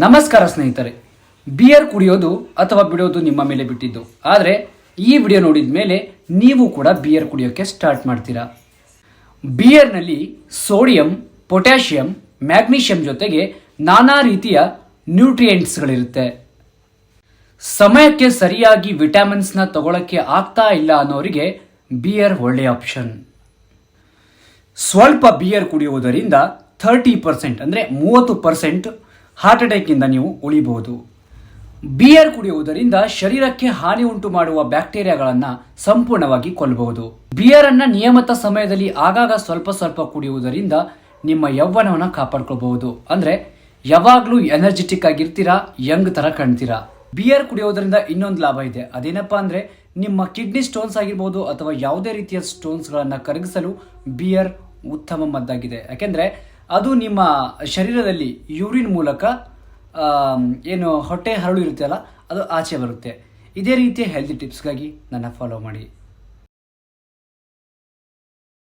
ನಮಸ್ಕಾರ ಸ್ನೇಹಿತರೆ, ಬಿಯರ್ ಕುಡಿಯೋದು ಅಥವಾ ಬಿಡೋದು ನಿಮ್ಮ ಮೇಲೆ ಬಿಟ್ಟಿದ್ದು. ಆದರೆ ಈ ವಿಡಿಯೋ ನೋಡಿದ ಮೇಲೆ ನೀವು ಕೂಡ ಬಿಯರ್ ಕುಡಿಯೋಕ್ಕೆ ಸ್ಟಾರ್ಟ್ ಮಾಡ್ತೀರಾ. ಬಿಯರ್ನಲ್ಲಿ ಸೋಡಿಯಂ, ಪೊಟ್ಯಾಷಿಯಂ, ಮ್ಯಾಗ್ನೀಷಿಯಂ ಜೊತೆಗೆ ನಾನಾ ರೀತಿಯ ನ್ಯೂಟ್ರಿಯೆಂಟ್ಸ್ಗಳಿರುತ್ತೆ. ಸಮಯಕ್ಕೆ ಸರಿಯಾಗಿ ವಿಟಮಿನ್ಸ್ನ ತಗೊಳ್ಳೋಕ್ಕೆ ಆಗ್ತಾ ಇಲ್ಲ ಅನ್ನೋರಿಗೆ ಬಿಯರ್ ಒಳ್ಳೆಯ ಆಪ್ಷನ್. ಸ್ವಲ್ಪ ಬಿಯರ್ ಕುಡಿಯುವುದರಿಂದ 30% ಅಂದರೆ 30% ಹಾರ್ಟ್ ಅಟ್ಯಾಕ್ನಿಂದ ನೀವು ಉಳಿಬಹುದು. ಬಿಯರ್ ಕುಡಿಯುವುದರಿಂದ ಶರೀರಕ್ಕೆ ಹಾನಿ ಉಂಟು ಮಾಡುವ ಬ್ಯಾಕ್ಟೀರಿಯಾಗಳನ್ನು ಸಂಪೂರ್ಣವಾಗಿ ಕೊಲ್ಲಬಹುದು. ಬಿಯರನ್ನು ನಿಯಮಿತ ಸಮಯದಲ್ಲಿ ಆಗಾಗ ಸ್ವಲ್ಪ ಸ್ವಲ್ಪ ಕುಡಿಯುವುದರಿಂದ ನಿಮ್ಮ ಯೌವನವನ್ನು ಕಾಪಾಡ್ಕೊಳ್ಬಹುದು. ಅಂದರೆ ಯಾವಾಗಲೂ ಎನರ್ಜೆಟಿಕ್ ಆಗಿರ್ತೀರಾ, ಯಂಗ್ ಥರ ಕಾಣ್ತೀರಾ. ಬಿಯರ್ ಕುಡಿಯೋದ್ರಿಂದ ಇನ್ನೊಂದು ಲಾಭ ಇದೆ. ಅದೇನಪ್ಪ ಅಂದರೆ ನಿಮ್ಮ ಕಿಡ್ನಿ ಸ್ಟೋನ್ಸ್ ಆಗಿರ್ಬೋದು ಅಥವಾ ಯಾವುದೇ ರೀತಿಯ ಸ್ಟೋನ್ಸ್ಗಳನ್ನು ಕರಗಿಸಲು ಬಿಯರ್ ಉತ್ತಮ ಮದ್ದಾಗಿದೆ. ಯಾಕೆಂದರೆ ಅದು ನಿಮ್ಮ ಶರೀರದಲ್ಲಿ ಯೂರಿನ್ ಮೂಲಕ ಏನು ಹೊಟ್ಟೆ ಹರಳು ಇರುತ್ತಲ್ಲ ಅದು ಆಚೆ ಬರುತ್ತೆ. ಇದೇ ರೀತಿಯ ಹೆಲ್ದಿ ಟಿಪ್ಸ್ಗಾಗಿ ನನ್ನ ಫಾಲೋ ಮಾಡಿ.